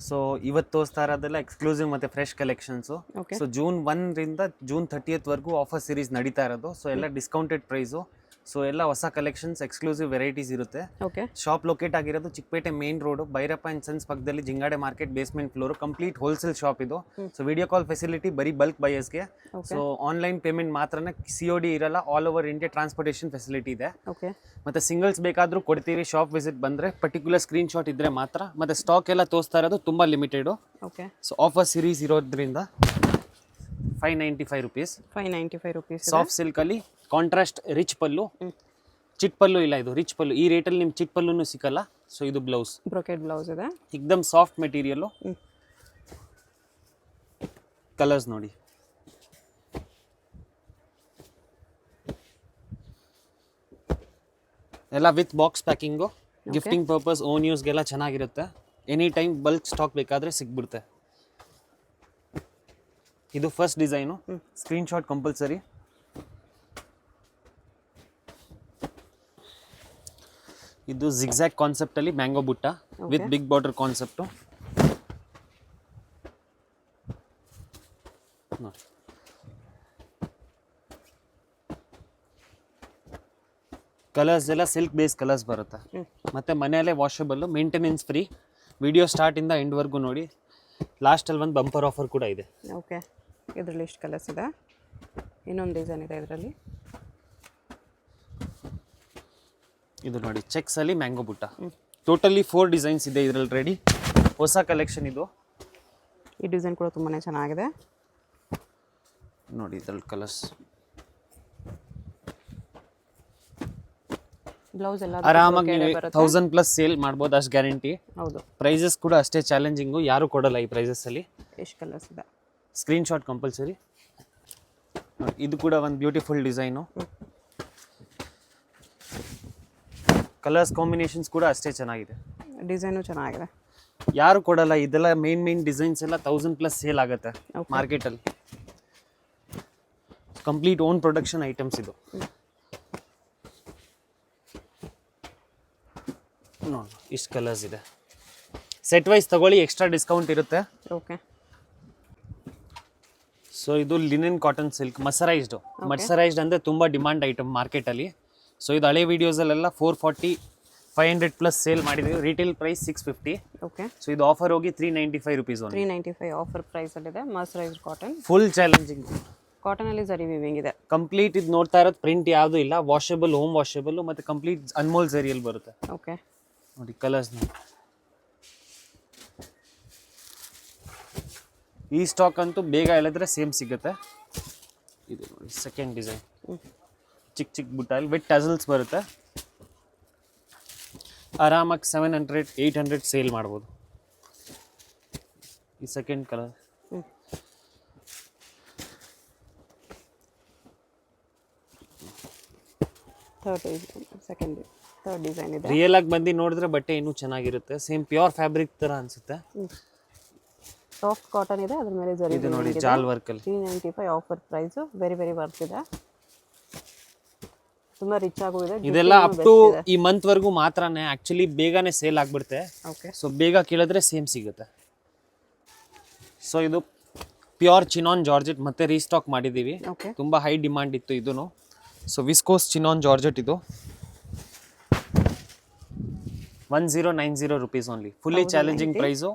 So ಇವತ್ತು ತೋರಿಸ್ತಾ ಇರೋದೆಲ್ಲ ಎಕ್ಸ್ಕ್ಲೂಸಿವ್ ಮತ್ತು ಫ್ರೆಶ್ ಕಲೆಕ್ಷನ್ಸು. ಸೊ ಜೂನ್ 1ರಿಂದ ಜೂನ್ 30th ವರೆಗೂ ಆಫರ್ ಸೀರೀಸ್ ನಡೀತಾ ಇರೋದು. ಸೊ ಎಲ್ಲ ಡಿಸ್ಕೌಂಟೆಡ್ ಪ್ರೈಸು. ಸೊ ಎಲ್ಲ ಹೊಸ ಕಲೆಕ್ಷನ್ಸ್, ಎಕ್ಸ್ಕ್ಲೂಸಿವ್ ವೆರೈಟೀಸ್ ಇರುತ್ತೆ. ಶಾಪ್ ಲೊಕೇಟ್ ಆಗಿರೋದು Chickpete main road, Bhyrappa and sons ಪಕ್ಕದಲ್ಲಿ, Jingade market basement floor. Complete wholesale shop ಇದು. ಸೊ ವಿಡಿಯೋ ಕಾಲ್ ಫೆಸಿಲಿಟಿ ಬರೀ ಬಲ್ಕ್ ಬಯರ್ಸ್ಗೆ. ಸೊ ಆನ್ಲೈನ್ ಪೇಮೆಂಟ್ ಮಾತ್ರನೇ, COD ಇರಲ್ಲ. All over India transportation facility ಇದೆ. ಮತ್ತು ಸಿಂಗಲ್ಸ್ ಬೇಕಾದರೂ ಕೊಡ್ತೀವಿ. ಶಾಪ್ ವಿಸಿಟ್ ಬಂದರೆ ಪರ್ಟಿಕ್ಯುಲರ್ ಸ್ಕ್ರೀನ್ ಶಾಟ್ ಇದ್ದರೆ ಮಾತ್ರ. ಮತ್ತು ಸ್ಟಾಕ್ ಎಲ್ಲ ತೋರಿಸ್ತಾ ಇರೋದು ತುಂಬ ಲಿಮಿಟೆಡು. ಸೊ ಆಫರ್ ಸೀರೀಸ್ ಇರೋದ್ರಿಂದ 595 rupees. 595 rupees. ಸಾಫ್ಟ್ ಸಿಲ್ಕಲ್ಲಿ ಕಾಂಟ್ರಾಸ್ಟ್ ರಿಚ್ ಪಲ್ಲು, ಚಿಟ್ ಪಲ್ಲು ಇಲ್ಲ, ಇದು ರಿಚ್ ಪಲ್ಲು. ಈ ರೇಟಲ್ಲಿ ನಿಮ್ಗೆ ಚಿಟ್ ಪಲ್ಲುನು ಸಿಕ್ಕಲ್ಲ. ಸೊ ಇದು ಬ್ಲೌಸ್, ಬ್ರೊಕೆಟ್ ಬ್ಲೌಸ್ ಇದೆ. ಎಕ್ದಮ್ ಸಾಫ್ಟ್ ಮೆಟೀರಿಯಲ್ಲು. ಕಲರ್ಸ್ ನೋಡಿ, ಎಲ್ಲ with box packing. Gifting purpose, own ಯೂಸ್ಗೆಲ್ಲ ಚೆನ್ನಾಗಿರುತ್ತೆ. ಎನಿ ಟೈಮ್ ಬಲ್ಕ್ ಸ್ಟಾಕ್ ಬೇಕಾದರೆ ಸಿಗ್ಬಿಡುತ್ತೆ. ಇದು first design, screenshot compulsory. ಇದು ಜಿಗ್ಜ್ಯಾಗ್ ಕಾನ್ಸೆಪ್ಟಲ್ಲಿ ಮ್ಯಾಂಗೋ ಬುಟ್ಟ ವಿತ್ ಬಿಗ್ ಬಾರ್ಡರ್ ಕಾನ್ಸೆಪ್ಟು ನೋಡಿ. ಕಲರ್ಸ್ ಎಲ್ಲ ಸಿಲ್ಕ್ ಬೇಸ್ ಕಲರ್ಸ್ ಬರುತ್ತೆ. ಮತ್ತು ಮನೆಯಲ್ಲೇ ವಾಷಬಲ್ಲು, ಮೇಂಟೆನೆನ್ಸ್ ಫ್ರೀ. ವಿಡಿಯೋ ಸ್ಟಾರ್ಟಿಂದ ಎಂಡ್ವರೆಗೂ ನೋಡಿ. ಲಾಸ್ಟಲ್ಲಿ ಒಂದು ಬಂಪರ್ ಆಫರ್ ಕೂಡ ಇದೆ. ಓಕೆ, ಇದರಲ್ಲಿ ಎಷ್ಟು ಕಲರ್ಸ್ ಇದೆ? ಇನ್ನೊಂದು ಡಿಸೈನ್ ಇದೆ ಇದರಲ್ಲಿ. ಇದು ನೋಡಿ, ಚೆಕ್ಸಲ್ಲಿ ಮ್ಯಾಂಗೋ ಬುಟ್ಟ. ಟೋಟಲಿ 4 ಡಿಸೈನ್ಸ್ ಇದೆ ಇದರಲ್ಲಿ ರೆಡಿ. ಹೊಸ ಕಲೆಕ್ಷನ್ ಇದು. ಈ ಡಿಸೈನ್ ಕೂಡ ತುಂಬಾ ಚೆನ್ನಾಗಿದೆ ನೋಡಿ. ಇದರಲ್ಲಿ ಕಲರ್ಸ್. ಬ್ಲೌಸ್ ಎಲ್ಲ ಆರಾಮಾಗಿ 1000+ ಸೇಲ್ ಮಾಡ್ಬೋದು, ಅಷ್ಟು ಗ್ಯಾರಂಟಿ. ಹೌದು. ಪ್ರೈಸಸ್ ಕೂಡ ಅಷ್ಟೇ ಚಾಲೆಂಜಿಂಗು, ಯಾರು ಕೊಡಲ್ಲ ಈ ಪ್ರೈಸಸ್ಸಲ್ಲಿ. ಎಷ್ಟು ಕಲರ್ಸ್ ಇದೆ? Screen shot compulsory. ಇದು ಕೂಡ ಒಂದು ಬ್ಯೂಟಿಫುಲ್ ಡಿಸೈನು. ಕಲರ್ಸ್ ಕಾಂಬಿನೇಷನ್ಸ್ ಕೂಡ ಅಷ್ಟೇ ಚೆನ್ನಾಗಿದೆ. ಡಿಸೈನು ಚೆನ್ನಾಗಿದೆ. ಯಾರು ಕೊಡಲ್ಲ ಇದೆಲ್ಲ. ಮೇನ್ ಡಿಸೈನ್ಸ್ ಎಲ್ಲ 1000+ ಸೇಲ್ ಆಗುತ್ತೆ ಮಾರ್ಕೆಟಲ್ಲಿ. ಕಂಪ್ಲೀಟ್ ಓನ್ ಪ್ರೊಡಕ್ಷನ್ ಐಟಮ್ಸ್ ಇದು. ನೋಡಿ, ಇಷ್ಟು ಕಲರ್ಸ್ ಇದೆ. ಸೆಟ್ ವೈಸ್ ತಗೊಳ್ಳಿ, ಎಕ್ಸ್ಟ್ರಾ ಡಿಸ್ಕೌಂಟ್ ಇರುತ್ತೆ. ಓಕೆ. ಸೊ ಇದು ಲಿನೆನ್ ಕಾಟನ್ ಸಿಲ್ಕ್ ಮರ್ಸರೈಸ್ಡ್ ಅಂದರೆ ತುಂಬ ಡಿಮಾಂಡ್ ಐಟಮ್ ಮಾರ್ಕೆಟಲ್ಲಿ. ಸೊ ಇದು ಹಳೆ ವೀಡಿಯೋಸಲ್ಲೆಲ್ಲ 440, 500+ ಸೇಲ್ ಮಾಡಿದ್ದೀವಿ. Retail price 650. ಓಕೆ. ಸೊ ಇದು ಆಫರ್ ಹೋಗಿ 395 rupees. 395 ಆಫರ್ ಪ್ರೈಸಲ್ಲಿದೆ. Mercerised cotton, full challenging. ಕಾಟನಲ್ಲಿ ಜರಿ ವೀವಿಂಗ್ ಇದೆ. ಕಂಪ್ಲೀಟ್ ಇದು ನೋಡ್ತಾ ಇರೋದು ಪ್ರಿಂಟ್ ಯಾವುದೂ ಇಲ್ಲ. ವಾಷಬಲ್, ಹೋಮ್ ವಾಷಬಲ್, ಮತ್ತು ಕಂಪ್ಲೀಟ್ ಅನ್ಮೋಲ್ ಜರಿಯಲ್ಲಿ ಬರುತ್ತೆ. ಓಕೆ. ನೋಡಿ ಕಲರ್ಸ್ ನೋಡಿ. ಈ ಸ್ಟಾಕ್ ಅಂತೂ ಬೇಗ ಹೇಳಿದ್ರೆ ಸೇಮ್ ಸಿಗುತ್ತೆ. ಇದು ನೋಡಿ, ಸೆಕೆಂಡ್ ಡಿಸೈನ್. ಚಿಕ್ಕ ಬುಟ್ಟಲ್ಲಿ ವಿತ್ ಟಸಲ್ಸ್ ಬರುತ್ತೆ. ಆರಾಮಾಗಿ 700, 800 ಸೇಲ್ ಮಾಡ್ಬೋದು. ಈ ಸೆಕೆಂಡ್ ಕಲರ್. ಥರ್ಡ್ ಡಿಸೈನ್ ಇದೆ. ರಿಯಲ್ ಆಗಿ ಬಂದು ನೋಡಿದ್ರೆ ಬಟ್ಟೆ ಇನ್ನೂ ಚೆನ್ನಾಗಿರುತ್ತೆ. ಸೇಮ್ ಪ್ಯೂರ್ ಫ್ಯಾಬ್ರಿಕ್ ಥರ ಅನಿಸುತ್ತೆ. ಸಾಫ್ಟ್ ಕಾಟನ್ ಇದೆ, ಅದ್ರ ಮೇಲೆ ಜರಿ. ಇದು ನೋಡಿ, ಜಾಲ್ ವರ್ಕಲ್ಲಿ 395 ಆಫರ್ ಪ್ರೈಸು. ವೆರಿ ವರ್ತ್ ಇದೆ. ತುಂಬ ರಿಚ್ ಆಗೂ ಇದೆ. ಇದೆಲ್ಲ ಅಪ್ ಟು ಈ ಮಂತ್ ವರೆಗೂ ಮಾತ್ರನೇ. ಆಕ್ಚುಲಿ ಬೇಗನೆ ಸೇಲ್ ಆಗ್ಬಿಡುತ್ತೆ. ಓಕೆ. ಸೊ ಬೇಗ ಕೇಳಿದ್ರೆ ಸೇಮ್ ಸಿಗುತ್ತೆ. ಸೊ ಇದು ಪ್ಯೂರ್ ಚಿನಾನ್ ಜಾರ್ಜೆಟ್ ಮತ್ತೆ ರೀಸ್ಟಾಕ್ ಮಾಡಿದ್ದೀವಿ. ತುಂಬ ಹೈ ಡಿಮಾಂಡ್ ಇತ್ತು ಇದೂ. ಸೊ ವಿಸ್ಕೋಸ್ ಚಿನಾನ್ ಜಾರ್ಜೆಟ್ ಇದು 1090 rupees only. Fully challenging price.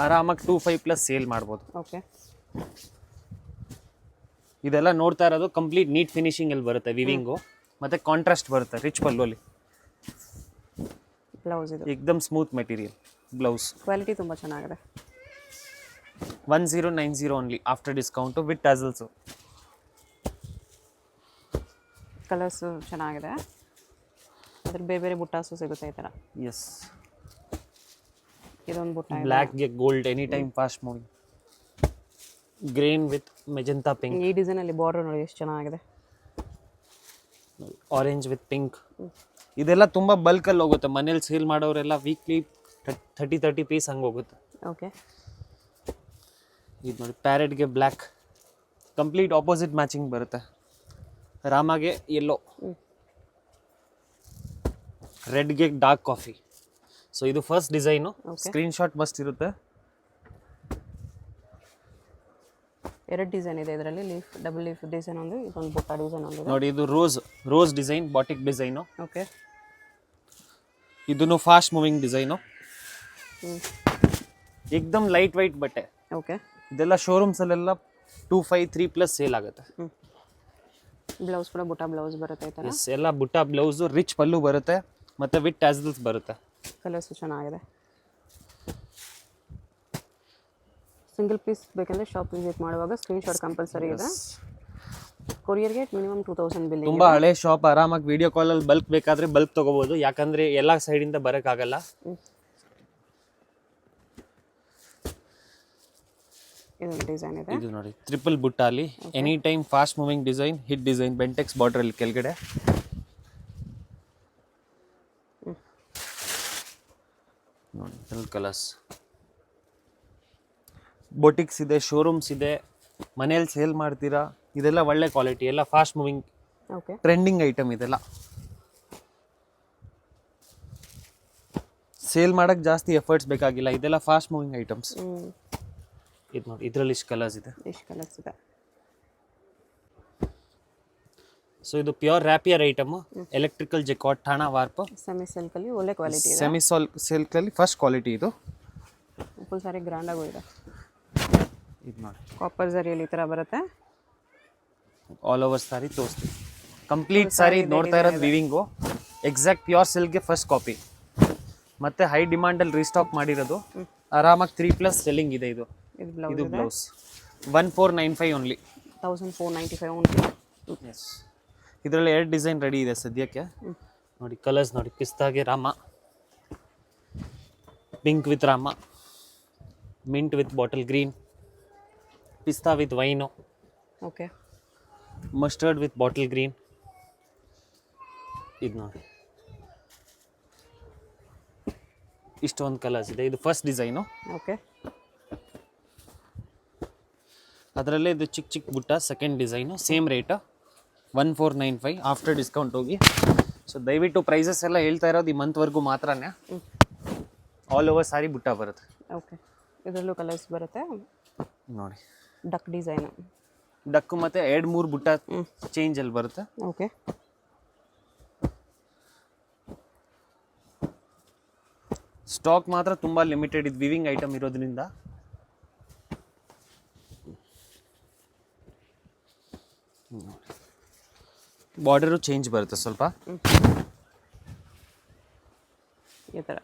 ಆರಾಮಾಗಿ 25+ ಸೇಲ್ ಮಾಡ್ಬೋದು. ಓಕೆ. ಇದೆಲ್ಲ ನೋಡ್ತಾ ಇರೋದು ಕಂಪ್ಲೀಟ್ ನೀಟ್ ಫಿನಿಶಿಂಗ್ ಅಲ್ಲಿ ಬರುತ್ತೆ. ವಿವಿಂಗು ಮತ್ತೆ ಕಾಂಟ್ರಾಸ್ಟ್ ಬರುತ್ತೆ. ರಿಚ್ ಪಲ್ಲುಲಿ ಬ್ಲೌಸ್ ಇದು ಏಕದಮ್ ಸ್ಮೂತ್ ಮೆಟೀರಿಯಲ್. ಬ್ಲೌಸ್ ಕ್ವಾಲಿಟಿ ತುಂಬ ಚೆನ್ನಾಗಿದೆ. 1090 only after discount with tassels. Colours ಚೆನ್ನಾಗಿದೆ. ಅದ್ರ ಬೇರೆ ಬುಟ್ಟಾಸು ಸಿಗುತ್ತೆ ಈ ಥರ. ಎಸ್. ಇದೊಂದು ಬುಟ್ಟ ಬ್ಲ್ಯಾಕ್ಗೆ gold, any time fast moving. Green with magenta pink. ಈ ಡಿಸೈನಲ್ಲಿ ಬಾರ್ಡರ್ ನೋಡಿ ಎಷ್ಟು ಚೆನ್ನಾಗಿದೆ. Orange with pink. ಇದೆಲ್ಲ ತುಂಬ ಬಲ್ಕಲ್ಲಿ ಹೋಗುತ್ತೆ. ಮನೇಲಿ ಸೇಲ್ ಮಾಡೋರೆಲ್ಲ ವೀಕ್ಲಿ 30 ಪೀಸ್ ಹಂಗೆ ಹೋಗುತ್ತೆ. ಓಕೆ. ಇದು ನೋಡಿ, ಪ್ಯಾರೆಟ್ಗೆ ಬ್ಲ್ಯಾಕ್, ಕಂಪ್ಲೀಟ್ ಆಪೋಸಿಟ್ ಮ್ಯಾಚಿಂಗ್ ಬರುತ್ತೆ. ರಾಮಾಗೆ ಯೆಲ್ಲೋ, ರೆಡ್ಗೆ ಡಾರ್ಕ್ ಕಾಫಿ. ಸೊ ಇದು first design, screen shot must ಇರುತ್ತೆ. ಎರಡು ಡಿಸೈನ್ ಇದೆ ಇದರಲ್ಲಿ, ಲೀಫ್ ಡಬಲ್ ಲೀಫ್ ಡಿಸೈನ್ ಒಂದು, ಇದೊಂದು ಬುಟ್ಟ ಡಿಸೈನ್ ಒಂದು. ನೋಡಿ ಇದು rose design, batik design. Okay, ಇದನ್ನು ಫಾಸ್ಟ್ ಮೂವಿಂಗ್ ಡಿಸೈನು, ಏಕ್ದಮ್ ಲೈಟ್ ವೈಟ್ ಬಟ್ಟೆ. ಓಕೆ, ಇದೆಲ್ಲ ಶೋರೂಮ್ಸ್ ಅಲ್ಲೆಲ್ಲ 253+ ಸೇಲ್ ಆಗುತ್ತೆ. ಬ್ಲೌಸ್ ಕೂಡ ಬುಟ್ಟ ಬ್ಲೌಸ್ ಬರುತ್ತೆ ಈ ಥರ. ಎಸ್, ಎಲ್ಲ ಬುಟ್ಟ ಬ್ಲೌಸು, ರಿಚ್ ಪಲ್ಲು ಬರುತ್ತೆ ಮತ್ತೆ ವಿತ್ ಟ್ಯಾಸಲ್ಸ್ ಬರುತ್ತೆ. ಕಲರ್ಸು ಚೆನ್ನಾಗಿದೆ. ಸಿಂಗಲ್ ಪೀಸ್ ಬೇಕಂದ್ರೆ ಶಾಪ್ ವಿಸಿಟ್ ಮಾಡುವಾಗ ಸ್ಕ್ರೀನ್ ಶಾಟ್ ಕಂಪಲ್ಸರಿ ಇದೆ. ಕೊರಿಯರ್ಗೆ ಮಿನಿಮಮ್ 2000 ಬಿಲ್. ತುಂಬಾ ಹಳೆ ಶಾಪ್, ಆರಾಮಾಗಿ ವಿಡಿಯೋ ಕಾಲಲ್ಲಿ ಬಲ್ಕ್ ಬೇಕಾದ್ರೆ ಬಲ್ಕ್ ತಗೋಬಹುದು, ಯಾಕಂದ್ರೆ ಎಲ್ಲ ಸೈಡಿಂದ ಬರೋಕ್ಕಾಗಲ್ಲ. ಇದೊಂದು ಡಿಸೈನ್ ಇದೆ. ಇದು ನೋಡಿ ಟ್ರಿಪಲ್ ಬುಟ್ಟಾಲಿ, any time fast moving design, hit design, Bentex border ಅಲ್ಲಿ ಕೆಳಗಡೆ. ನೋಡಿ ಕಲರ್ಸ್, ಬೊಟಿಕ್ಸ್ ಇದೆ, ಶೋರೂಮ್ಸ್ ಇದೆ, ಮನೆಯಲ್ಲಿ ಸೇಲ್ ಮಾಡ್ತೀರಾ, ಇದೆಲ್ಲ ಒಳ್ಳೆ ಕ್ವಾಲಿಟಿ, ಎಲ್ಲ fast moving okay trending item. ಇದೆಲ್ಲ ಸೇಲ್ ಮಾಡಕ್ ಜಾಸ್ತಿ ಎಫರ್ಟ್ಸ್ ಬೇಕಾಗಿಲ್ಲ, ಇದೆಲ್ಲ ಫಾಸ್ಟ್ ಮೂವಿಂಗ್ ಐಟಮ್ಸ್. ಇದು ನೋಡಿ ಇದರಲ್ಲಿ ಇಷ್ಟು ಕಲರ್ಸ್ ಇದೆ. ಎಷ್ಟು ಕಲರ್ಸ್ ಇದೆ. ಸೊ ಇದು ಪ್ಯೂರ್ ರ್ಯಾಪಿಯರ್ ಐಟಮ್, ಎಲೆಕ್ಟ್ರಿಕಲ್ ಜೆಕಾಟ್, ಠಾಣಾ ವಾರ್ಪ್, ಸೆಮಿ ಸಿಲ್ಕಲ್ಲಿ ಒಳ್ಳೆ ಕ್ವಾಲಿಟಿ ಇದೆ. ಸೆಮಿ ಸಿಲ್ಕಲ್ಲಿ ಫಸ್ಟ್ ಕ್ವಾಲಿಟಿ ಇದು. ಫುಲ್ ಸಾರಿ ಗ್ರ್ಯಾಂಡ್ ಆಗು ಇದೆ. ಇದು ನೋಡಿ ಕಾಪರ್ ಜರಿಯಲ್ಲಿ ಈ ಥರ ಬರುತ್ತೆ. ಆಲ್ ಓವರ್ ಸಾರಿ ತೋರಿಸ್ತೀವಿ, ಕಂಪ್ಲೀಟ್ ಸಾರಿ ನೋಡ್ತಾ ಇರೋದು ವಿವಿಂಗು, ಎಕ್ಸಾಕ್ಟ್ ಪ್ಯೂರ್ ಸಿಲ್ಕ್ಗೆ ಫಸ್ಟ್ ಕಾಪಿ. ಮತ್ತೆ ಹೈ ಡಿಮಾಂಡಲ್ಲಿ ರೀಸ್ಟಾಕ್ ಮಾಡಿರೋದು, ಆರಾಮಾಗಿ 3+ ಸೆಲ್ಲಿಂಗ್ ಇದೆ. ಇದು ಇದು ಬ್ಲೌಸ್ 1495 ಓನ್ಲಿ. 1495 ಓನ್ಲಿ. ಎಸ್, ಇದರಲ್ಲಿ 2 ಡಿಸೈನ್ ರೆಡಿ ಇದೆ ಸದ್ಯಕ್ಕೆ. ನೋಡಿ ಕಲರ್ಸ್ ನೋಡಿ, ಪಿಸ್ತಾಗೆ ರಾಮ, ಪಿಂಕ್ ವಿತ್ ರಾಮ, ಮಿಂಟ್ ವಿತ್ ಬಾಟಲ್ ಗ್ರೀನ್, ಪಿಸ್ತಾ with wine, okay, mustard with bottle green. ಇದು ನೋಡಿ ಇಷ್ಟೊಂದು ಕಲರ್ಸ್ ಇದೆ. ಇದು ಫಸ್ಟ್ ಡಿಸೈನು. ಓಕೆ, ಅದರಲ್ಲೇ ಇದು ಚಿಕ್ಕ ಚಿಕ್ಕ ಬುಟ್ಟ second design, same rate 1495 after discount ಹೋಗಿ. ಸೊ ದಯವಿಟ್ಟು ಪ್ರೈಸಸ್ ಎಲ್ಲ ಹೇಳ್ತಾ ಇರೋದು ಈ ಮಂತ್ವರೆಗೂ ಮಾತ್ರನೇ. ಆಲ್ ಓವರ್ ಸಾರಿ ಬುಟ್ಟ ಬರುತ್ತೆ. ಓಕೆ, ಇದರಲ್ಲೂ ಕಲರ್ಸ್ ಬರುತ್ತೆ. ನೋಡಿ ಡಕ್ ಡಿಸೈನು, ಡಕ್ಕು ಮತ್ತೆ 2-3 ಬುಟ್ಟ ಚೇಂಜ್ ಅಲ್ಲಿ ಬರುತ್ತೆ. ಓಕೆ, ಸ್ಟಾಕ್ ಮಾತ್ರ ತುಂಬಾ ಲಿಮಿಟೆಡ್, ಇದು ವಿವಿಂಗ್ ಐಟಮ್ ಇರೋದ್ರಿಂದ. ಬಾರ್ಡರು ಚೇಂಜ್ ಬರುತ್ತೆ ಸ್ವಲ್ಪ. ಈ ಥರ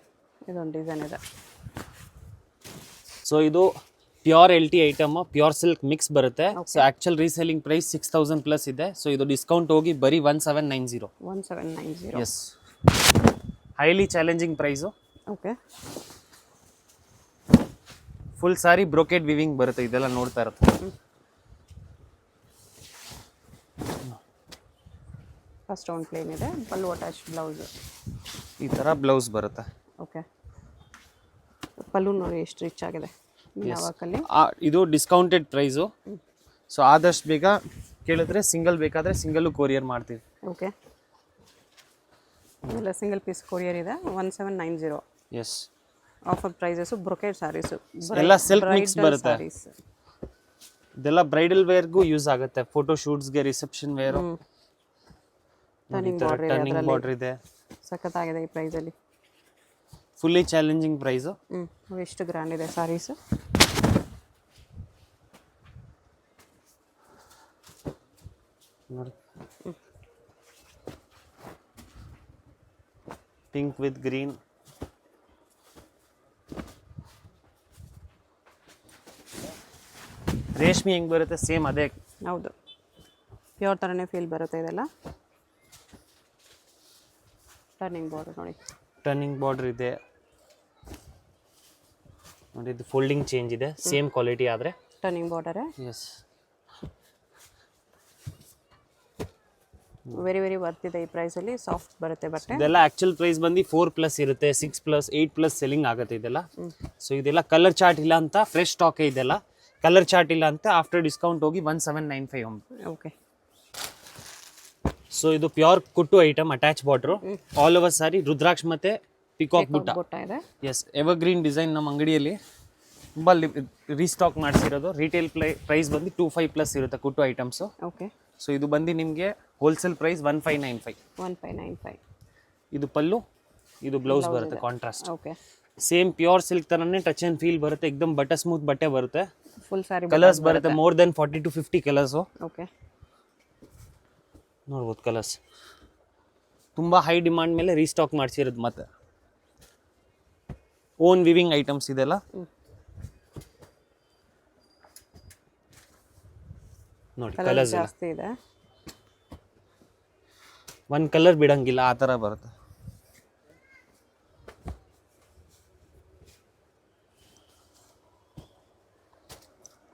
ಇದೊಂದು ಡಿಸೈನ್ ಇದೆ. ಸೊ ಇದು pure LT item, pure silk mix ಬರುತ್ತೆ. ಸೊ ಆಕ್ಚುಲ್ ರೀಸೇಲಿಂಗ್ ಪ್ರೈಸ್ 6000+ ಇದೆ. ಸೊ ಇದು ಡಿಸ್ಕೌಂಟ್ ಹೋಗಿ ಬರೀ 1790. 1790. Yes, highly challenging price. Okay, full sari brocade weaving ಬರುತ್ತೆ, ಇದೆಲ್ಲ ನೋಡ್ತಾ ಇರುತ್ತೆ. ಫಸ್ಟ್ ಒಂದು ಪ್ಲೇನ್ ಇದೆ, ಪಲ್ಲು ಅಟ್ಯಾಚ್ ಬ್ಲೌಸ್. ಈ ಥರ ಬ್ಲೌಸ್ ಬರುತ್ತೆ. ಓಕೆ, ಪಲ್ಲು ನೋಡಿ ಎಷ್ಟು ರಿಚ್ ಆಗಿದೆ. ಯಾವಾಗಲ್ಲಿ ಇದು ಡಿಸ್ಕೌಂಟೆಡ್ ಪ್ರೈಸು. ಸೊ ಆದಷ್ಟು ಬೇಗ ಕೇಳಿದ್ರೆ ಸಿಂಗಲ್ ಬೇಕಾದರೆ ಸಿಂಗಲ್ಲು ಕೊರಿಯರ್ ಮಾಡ್ತೀವಿ. ಓಕೆ, ಇಲ್ಲ ಸಿಂಗಲ್ ಪೀಸ್ ಕೊರಿಯರ್ ಇದೆ. 1790. Yes, offer prices, brocade sarees ಎಲ್ಲ ಸಿಲ್ಕ್ ಮಿಕ್ಸ್ ಬರುತ್ತೆ. ಇದೆಲ್ಲ ಬ್ರೈಡಲ್ ವೇರ್ಗೂ ಯೂಸ್ ಆಗುತ್ತೆ, ಫೋಟೋ ಶೂಟ್ಸ್ಗೆ, ರಿಸೆಪ್ಷನ್ ವೇರು. ಟರ್ನಿಂಗ್ ಬಾರ್ಡರ್ ಇದೆ, ಸಖತ್ತಾಗಿದೆ ಈ ಪ್ರೈಸಲ್ಲಿ. Fully challenging price. ಎಷ್ಟು ಗ್ರ್ಯಾಂಡ್ ಇದೆ ಸ್ಯಾರೀಸು. ನೋಡಿ ಪಿಂಕ್ ವಿತ್ ಗ್ರೀನ್, ರೇಷ್ಮೆ ಹೆಂಗೆ ಬರುತ್ತೆ ಸೇಮ್ ಅದೇ. ಹೌದು, ಪ್ಯೂರ್ ಥರನೇ ಫೀಲ್ ಬರುತ್ತೆ ಇದೆಲ್ಲ. ಟರ್ನಿಂಗ್ ಬಾರ್ಡರ್ ನೋಡಿ, ಟರ್ನಿಂಗ್ ಬಾರ್ಡರ್ ಇದೆ ನೋಡಿ. ಇದು ಫೋಲ್ಡಿಂಗ್ ಚೇಂಜ್ ಇದೆ, ಸೇಮ್ ಕ್ವಾಲಿಟಿ ಆದರೆ turning border. Yes, very very worth ಇದೆ ಈ ಪ್ರೈಸಲ್ಲಿ. ಸಾಫ್ಟ್ ಬರುತ್ತೆ ಬಟ್ಟೆ. ಇದೆಲ್ಲ ಆಕ್ಚುಲ್ ಪ್ರೈಸ್ ಬಂದು 4+ ಇರುತ್ತೆ, 6+, 8+ ಸೆಲ್ಲಿಂಗ್ ಆಗುತ್ತೆ ಇದೆಲ್ಲ. ಸೊ ಇದೆಲ್ಲ ಕಲರ್ ಚಾರ್ಟ್ ಇಲ್ಲ ಅಂತ ಫ್ರೆಶ್ ಸ್ಟಾಕೇ ಇದೆಲ್ಲ. ಕಲರ್ ಚಾರ್ಟ್ ಇಲ್ಲ ಅಂತ ಆಫ್ಟರ್ ಡಿಸ್ಕೌಂಟ್ ಹೋಗಿ 1795. ಓಕೆ, ಸೊ ಇದು ಪ್ಯೂರ್ ಕುಟ್ಟು item, attach border, all over sari ರುದ್ರಾಕ್ಷ ಮತ್ತೆ ಪಿಕಾಕ್ ಬುಟ್ಟ. ಬುಟ್ಟ ಇದೆ. ಎಸ್, ಎವರ್ಗ್ರೀನ್ ಡಿಸೈನ್ ನಮ್ಮ ಅಂಗಡಿಯಲ್ಲಿ ತುಂಬ ರೀಸ್ಟಾಕ್ ಮಾಡಿಸಿರೋದು. ರಿಟೇಲ್ ಪ್ರೈಸ್ ಬಂದು 25+ ಇರುತ್ತೆ ಕುಟ್ಟು ಐಟಮ್ಸು. ಓಕೆ. ಸೊ ಇದು ಬಂದು ನಿಮಗೆ ಹೋಲ್ಸೇಲ್ ಪ್ರೈಸ್ 1595. 1595. ಇದು ಪಲ್ಲು, ಇದು ಬ್ಲೌಸ್ ಬರುತ್ತೆ contrast. Okay. Same pure silk ಥರನೇ ಟಚ್ ಆ್ಯಂಡ್ ಫೀಲ್ ಬರುತ್ತೆ, ಎಕ್ದಮ್ ಬಟರ್ ಸ್ಮೂತ್ ಬಟ್ಟೆ ಬರುತ್ತೆ. ಫುಲ್ ಸ್ಯಾರಿ ಕಲರ್ಸ್ ಬರುತ್ತೆ more than 40 to 50 colours. Okay. ನೋಡ್ಬೋದು ಕಲರ್ಸ್ ತುಂಬ ಹೈ ಡಿಮಾಂಡ್ ಮೇಲೆ ರೀಸ್ಟಾಕ್ ಮಾಡಿಸಿರೋದು. ಮತ್ತೆ ಓನ್ ವಿವಿಂಗ್ ಐಟಮ್ಸ್ ಇದೆಲ್ಲ. ನೋಡಿ ಕಲರ್ಸ್ ಜಾಸ್ತಿ ಇದೆ. ಒಂದು ಕಲರ್ ಬಿಡಂಗಿಲ್ಲ, ಆ ಥರ ಬರುತ್ತೆ.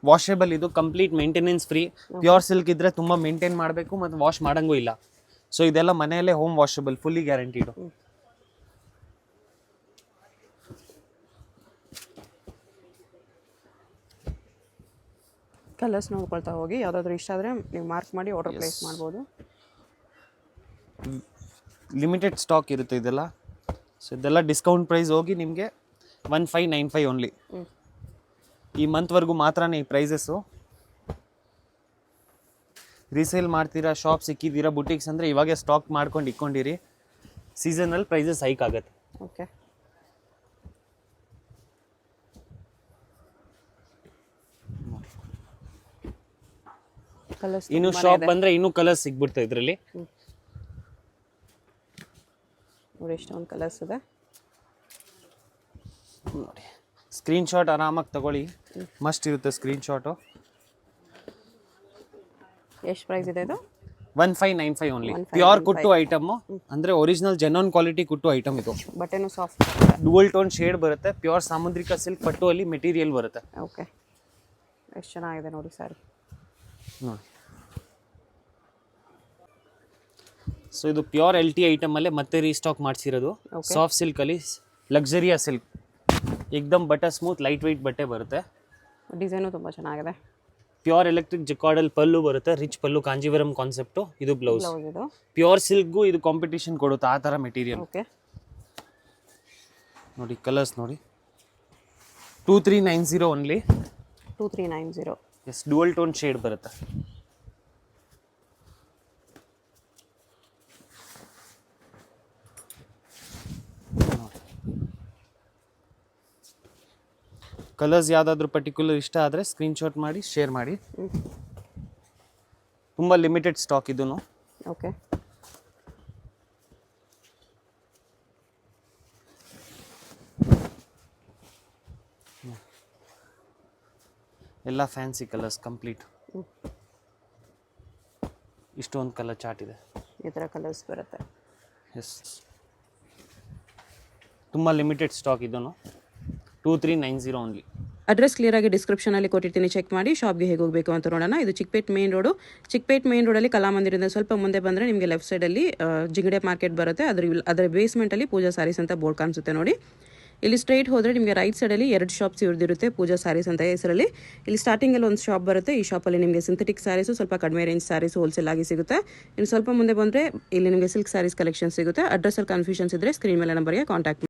ವಾಷೇಬಲ್, ಇದು complete maintenance free. Pure silk ಇದ್ರೆ ತುಂಬ ಮೇಂಟೈನ್ ಮಾಡಬೇಕು ಮತ್ತು ವಾಶ್ ಮಾಡಂಗೂ ಇಲ್ಲ. ಸೊ ಇದೆಲ್ಲ ಮನೆಯಲ್ಲೇ ಹೋಮ್ ವಾಷೇಬಲ್, ಫುಲ್ಲಿ ಗ್ಯಾರಂಟಿಡು. ಕಲರ್ಸ್ ನೋಡ್ಕೊಳ್ತಾ ಹೋಗಿ, ಯಾವುದಾದ್ರೂ ಇಷ್ಟ ಆದರೆ ನೀವು ಮಾರ್ಕ್ ಮಾಡಿ ಆರ್ಡರ್ ಪ್ಲೇಸ್ ಮಾಡ್ಬೋದು. ಲಿಮಿಟೆಡ್ ಸ್ಟಾಕ್ ಇರುತ್ತೆ ಇದೆಲ್ಲ. ಸೊ ಇದೆಲ್ಲ ಡಿಸ್ಕೌಂಟ್ ಪ್ರೈಸ್ ಹೋಗಿ ನಿಮಗೆ 1595 ಓನ್ಲಿ. ಈ ಮಂತ್ವರೆಗೂ ಮಾತ್ರನೇ ಈ ಪ್ರೈಸಸ್ಸು. ರೀಸೇಲ್ ಮಾಡ್ತೀರಾ, ಶಾಪ್ ಸಿಕ್ಕಿದ್ದೀರಾ, ಬುಟಿಕ್ಸ್ ಅಂದರೆ ಇವಾಗೆ ಸ್ಟಾಕ್ ಮಾಡ್ಕೊಂಡು ಇಟ್ಕೊಂಡಿರಿ. ಸೀಸನಲ್ಲಿ ಪ್ರೈಸಸ್ ಹೈಕ್ ಆಗುತ್ತೆ. ಓಕೆ. ಕಲರ್ಸ್ ಇನ್ನು ಶಾಪ್ ಬಂದರೆ ಇನ್ನೂ ಕಲರ್ಸ್ ಸಿಗ್ಬಿಡ್ತದೆ ಇದರಲ್ಲಿ. ನೋಡಿ ಎಷ್ಟೊಂದು ಕಲರ್ಸ್ ಇದೆ. ನೋಡಿ ಸ್ಕ್ರೀನ್ಶಾಟ್ ಆರಾಮಾಗಿ ತಗೊಳ್ಳಿ, ಮಸ್ಟ್ ಇರುತ್ತೆ ಸ್ಕ್ರೀನ್ಶಾಟು. ಎಷ್ಟು ಪ್ರೈಸ್ ಇದೆ ಇದು? 1595 ಓನ್ಲಿ. ಪ್ಯೂರ್ ಕುಟ್ಟು ಐಟಮು, ಅಂದರೆ ಒರಿಜಿನಲ್ ಜೆನ್ಯೂನ್ ಕ್ವಾಲಿಟಿ ಕುಟ್ಟು ಐಟಮ್ ಇದು. ಬಟ್ಟೆನೂ ಸಾಫ್ಟ್, ಡುವಲ್ ಟೋನ್ ಶೇಡ್ ಬರುತ್ತೆ. ಪ್ಯೂರ್ ಸಾಮುದ್ರಿಕ ಸಿಲ್ಕ್ ಪಟ್ಟು ಅಲ್ಲಿ ಮೆಟೀರಿಯಲ್ ಬರುತ್ತೆ. ಓಕೆ. ಎಷ್ಟು ಚೆನ್ನಾಗಿದೆ ನೋಡಿ ಸ್ಯಾರಿ. ನೋಡಿ, ಸೊ ಇದು ಪ್ಯೂರ್ LT ಐಟಮಲ್ಲೇ ಮತ್ತೆ ರೀಸ್ಟಾಕ್ ಮಾಡಿಸಿರೋದು. ಸಾಫ್ಟ್ ಸಿಲ್ಕಲ್ಲಿ ಲಕ್ಸರಿಯಾ ಸಿಲ್ಕ್, ಏಕ್ದಮ್ ಬಟರ್ ಸ್ಮೂತ್ ಲೈಟ್ ವೆಯ್ಟ್ ಬಟ್ಟೆ ಬರುತ್ತೆ. ಡಿಸೈನು ತುಂಬ ಚೆನ್ನಾಗಿದೆ. ಪ್ಯೂರ್ ಎಲೆಕ್ಟ್ರಿಕ್ ಜಿಕಾರ್ಡಲ್ ಪಲ್ಲು ಬರುತ್ತೆ, ರಿಚ್ ಪಲ್ಲು, ಕಾಂಜೀವರಂ ಕಾನ್ಸೆಪ್ಟು. ಇದು ಬ್ಲೌಸ್. ಇದು ಪ್ಯೂರ್ ಸಿಲ್ಕ್ಗೂ ಇದು ಕಾಂಪಿಟೇಷನ್ ಕೊಡುತ್ತೆ, ಆ ಥರ ಮೆಟೀರಿಯಲ್. ಓಕೆ. ನೋಡಿ ಕಲರ್ಸ್ ನೋಡಿ, 2390 only. 2390. Yes, dual tone shade ಬರುತ್ತೆ. ಕಲರ್ಸ್ ಯಾವುದಾದ್ರೂ ಪರ್ಟಿಕ್ಯುಲರ್ ಇಷ್ಟ ಆದರೆ ಸ್ಕ್ರೀನ್ಶಾಟ್ ಮಾಡಿ ಶೇರ್ ಮಾಡಿ. ತುಂಬ ಲಿಮಿಟೆಡ್ ಸ್ಟಾಕ್ ಇದೂ. ಓಕೆ. ಎಲ್ಲ ಫ್ಯಾನ್ಸಿ ಕಲರ್ಸ್ ಕಂಪ್ಲೀಟ್. ಇಷ್ಟೊಂದು ಕಲರ್ ಚಾರ್ಟ್ ಇದೆ. ಈ ಥರ ಕಲರ್ಸ್ ಬರುತ್ತೆ. ಎಸ್, ತುಂಬ ಲಿಮಿಟೆಡ್ ಸ್ಟಾಕ್ ಇದೂ. 2390 ಓನ್ಲಿ. ಅಡ್ರೆಸ್ ಕ್ಲಿಯರಾಗಿ ಡಿಸ್ಕ್ರಿಪ್ಷನಲ್ಲಿ ಕೊಟ್ಟಿರ್ತೀನಿ, ಚೆಕ್ ಮಾಡಿ. ಶಾಪ್ಗೆ ಹೇಗೆ ಹೋಗಬೇಕು ಅಂತ ನೋಡೋಣ. ಇದು Chickpet main road. Chickpet main ರೋಡಲ್ಲಿ ಕಲಾಮಂದಿರದಿಂದ ಸ್ವಲ್ಪ ಮುಂದೆ ಬಂದರೆ ನಿಮಗೆ ಲೆಫ್ಟ್ ಸೈಡಲ್ಲಿ ಜಿಂಗಡೆ ಮಾರ್ಕೆಟ್ ಬರುತ್ತೆ. ಅದರ ಬೇಸ್ಮೆಂಟಲ್ಲಿ ಪೂಜಾ ಸ್ಯಾರೀಸ್ ಅಂತ ಬೋರ್ಡ್ ಕಾಣಿಸುತ್ತೆ ನೋಡಿ. ಇಲ್ಲಿ ಸ್ಟ್ರೈಟ್ ಹೋದರೆ ನಿಮಗೆ ರೈಟ್ ಸೈಡಲ್ಲಿ 2 ಶಾಪ್ಸ್ ಇವ್ರದಿರುತ್ತೆ, ಪೂಜಾ ಸ್ಯಾರೀಸ್ ಅಂತ ಹೆಸರಲ್ಲಿ. ಇಲ್ಲಿ ಸ್ಟಾರ್ಟಿಂಗಲ್ಲಿ ಒಂದು ಶಾಪ್ ಬರುತ್ತೆ. ಈ ಶಾಪಲ್ಲಿ ನಿಮಗೆ ಸಿಂಥೆಟಿಕ್ ಸ್ಯಾರೀಸು, ಸ್ವಲ್ಪ ಕಡಿಮೆ ರೇಂಜ್ ಸ್ಯಾರೀಸು ಹೋಲ್ಸೇಲ್ ಆಗಿ ಸಿಗುತ್ತೆ. ಇನ್ನು ಸ್ವಲ್ಪ ಮುಂದೆ ಬಂದರೆ ಇಲ್ಲಿ ನಿಮಗೆ ಸಿಲ್ಕ್ ಸ್ಯಾರೀಸ್ ಕಲೆಕ್ಷನ್ ಸಿಗುತ್ತೆ. ಅಡ್ರೆಸ್ಸಲ್ಲಿ ಕನ್ಫ್ಯೂಷನ್ಸ್ ಇದ್ದರೆ ಸ್ಕ್ರೀನ್ ಮೇಲೆ ನಂಬರ್ಗೆ ಕಾಂಟ್ಯಾಕ್ಟ್